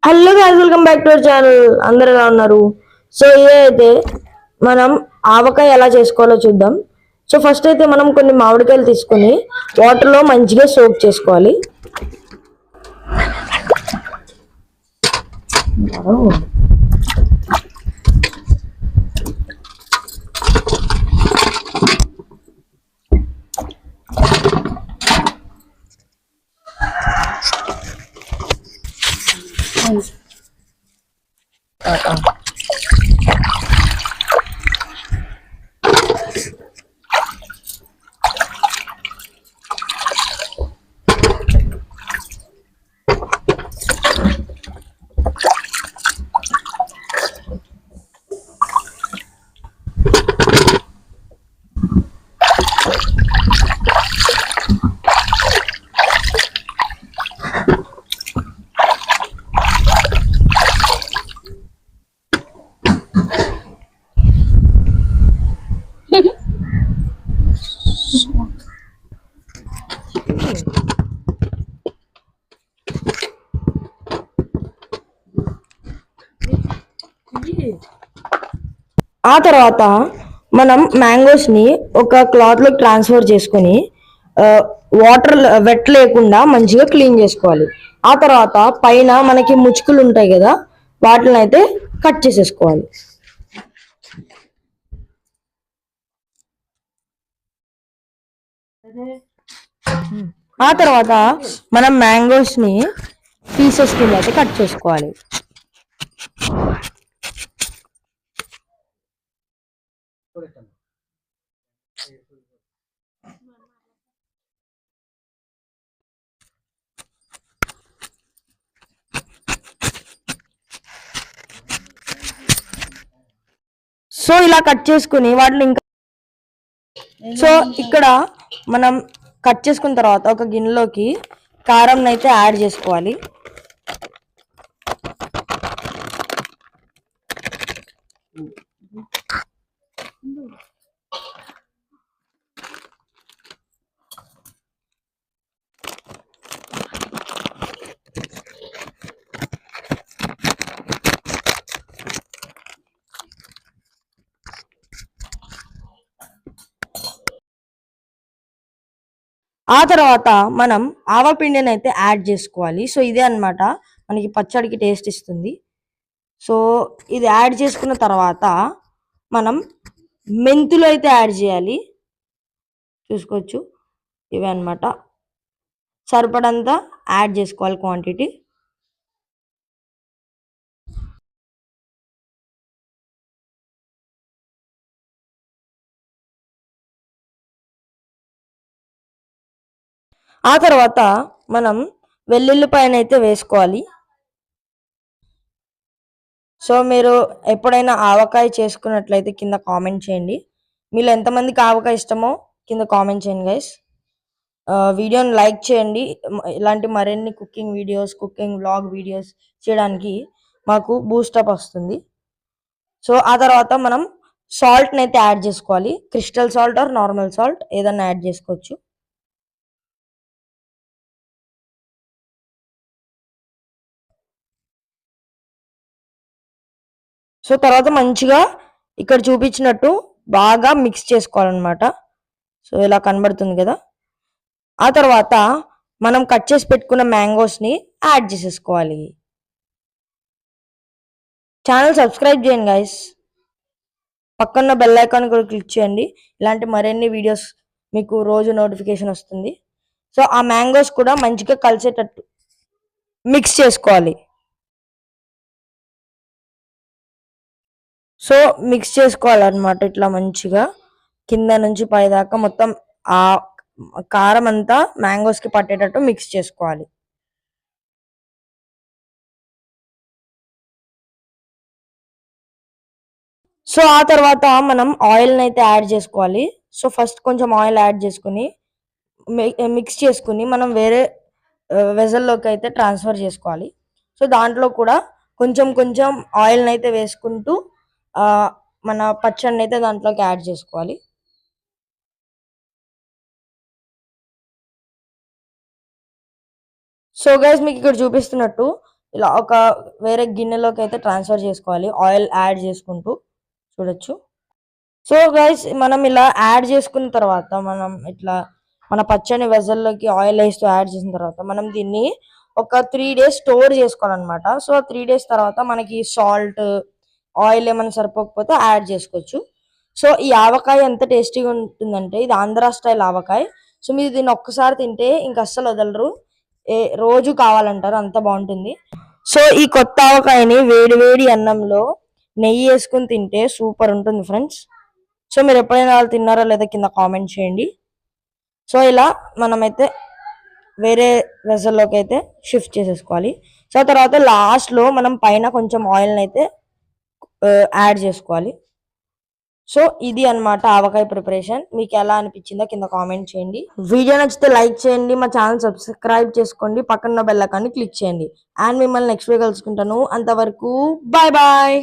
Hello guys, welcome back to our channel. అందరు ఎలా ఉన్నారు? సో ఇదైతే మనం ఆవకాయ ఎలా చేసుకోవాలో చూద్దాం. సో ఫస్ట్ అయితే మనం కొన్ని మామిడికాయలు తీసుకొని వాటర్లో మంచిగా సోక్ చేసుకోవాలి. ఆ తర్వాత మనం మ్యాంగోస్ని ఒక క్లాత్లో ట్రాన్స్ఫర్ చేసుకొని వాటర్ వెట్ లేకుండా మంచిగా క్లీన్ చేసుకోవాలి. ఆ తర్వాత పైన మనకి ముచ్చుకులు ఉంటాయి కదా, వాటిని అయితే కట్ చేసేసుకోవాలి. ఆ తర్వాత మనం మ్యాంగోస్ని పీసెస్ కింద అయితే కట్ చేసుకోవాలి. సో ఇలా కట్ చేసుకుని వాటిని ఇంకా సో ఇక్కడ మనం కట్ చేసుకున్న తర్వాత ఒక గిన్నెలోకి కారం అయితే యాడ్ చేసుకోవాలి. ఆ తర్వాత మనం ఆవపిండిని అయితే యాడ్ చేసుకోవాలి. సో ఇదే అన్నమాట మనకి పచ్చడికి టేస్ట్ ఇస్తుంది. సో ఇది యాడ్ చేసుకున్న తర్వాత మనం మెంతులు అయితే యాడ్ చేయాలి. చూసుకోవచ్చు, ఇవే అన్నమాట. సరిపడంతా యాడ్ చేసుకోవాలి క్వాంటిటీ. ఆ తర్వాత మనం వెల్లుల్లిపాయను అయితే వేసుకోవాలి. సో మీరు ఎప్పుడైనా ఆవకాయ చేసుకున్నట్లయితే కింద కామెంట్ చేయండి. మీలో ఎంతమందికి ఆవకాయ ఇష్టమో కింద కామెంట్ చేయండి గైస్. వీడియోని లైక్ చేయండి. ఇలాంటి మరిన్ని cooking videos, cooking vlog videos చేయడానికి మాకు బూస్టప్ వస్తుంది. సో ఆ తర్వాత మనం సాల్ట్ని అయితే యాడ్ చేసుకోవాలి. Crystal salt or normal salt ఏదన్నా యాడ్ చేసుకోవచ్చు. సో తర్వాత మంచిగా ఇక్కడ చూపించినట్టు బాగా మిక్స్ చేసుకోవాలన్నమాట. సో ఇలా కనబడుతుంది కదా. ఆ తర్వాత మనం కట్ చేసి పెట్టుకున్న మ్యాంగోస్ని యాడ్ చేసేసుకోవాలి. ఛానల్ సబ్స్క్రైబ్ చేయండి గైస్. పక్కన బెల్ ఐకాన్ కూడా క్లిక్ చేయండి. ఇలాంటి మరిన్ని వీడియోస్ మీకు రోజు నోటిఫికేషన్ వస్తుంది. సో ఆ మ్యాంగోస్ కూడా మంచిగా కలిసేటట్టు మిక్స్ చేసుకోవాలి. సో మిక్స్ చేసుకోవాలన్నమాట. ఇట్లా మంచిగా కింద నుంచి పైదాకా మొత్తం ఆ కారం అంతా మ్యాంగోస్కి పట్టేటట్టు మిక్స్ చేసుకోవాలి. సో ఆ తర్వాత మనం ఆయిల్ని అయితే యాడ్ చేసుకోవాలి. సో ఫస్ట్ కొంచెం ఆయిల్ యాడ్ చేసుకుని మిక్స్ చేసుకుని మనం వేరే వెజల్లోకి అయితే ట్రాన్స్ఫర్ చేసుకోవాలి. సో దాంట్లో కూడా కొంచెం కొంచెం ఆయిల్ని అయితే వేసుకుంటూ మన పచ్చడిని అయితే దాంట్లోకి యాడ్ చేసుకోవాలి. సో గైస్ మీకు ఇక్కడ చూపిస్తున్నట్టు ఇలా ఒక వేరే గిన్నెలోకి అయితే ట్రాన్స్ఫర్ చేసుకోవాలి ఆయిల్ యాడ్ చేసుకుంటూ చూడొచ్చు. సో గైస్ మనం ఇలా యాడ్ చేసుకున్న తర్వాత మనం ఇట్లా మన పచ్చని వెజల్లోకి ఆయిల్ వేస్తూ యాడ్ చేసిన తర్వాత మనం దీన్ని ఒక 3 days స్టోర్ చేసుకోవాలన్నమాట. సో 3 days తర్వాత మనకి సాల్ట్ ఆయిల్ ఏమైనా సరిపోకపోతే యాడ్ చేసుకోవచ్చు. సో ఈ ఆవకాయ ఎంత టేస్టీగా ఉంటుందంటే ఇది ఆంధ్ర స్టైల్ ఆవకాయ. సో మీరు దీన్ని ఒక్కసారి తింటే ఇంక అస్సలు వదలరు, రోజు కావాలంటారు, అంత బాగుంటుంది. సో ఈ కొత్త ఆవకాయని వేడి వేడి అన్నంలో నెయ్యి వేసుకుని తింటే సూపర్ ఉంటుంది ఫ్రెండ్స్. సో మీరు ఎప్పుడైనా వాళ్ళు తిన్నారా లేదా కింద కామెంట్ చేయండి. సో ఇలా మనమైతే వేరే వెజల్లోకి అయితే షిఫ్ట్ చేసేసుకోవాలి. సో తర్వాత లాస్ట్లో మనం పైన కొంచెం ఆయిల్ని అయితే యాడ్ చేసుకోవాలి. సో ఇది అన్నమాట ఆవకాయ ప్రిపరేషన్. మీకు ఎలా అనిపించిందో కింద కామెంట్ చేయండి. వీడియో నచ్చితే లైక్ చేయండి, మా ఛానల్ సబ్స్క్రైబ్ చేసుకోండి, పక్కన బెల్ ఐకాన్ని క్లిక్ చేయండి. అండ్ మిమ్మల్ని నెక్స్ట్ వీక్ కలుసుకుంటాను. అంతవరకు బాయ్ బాయ్.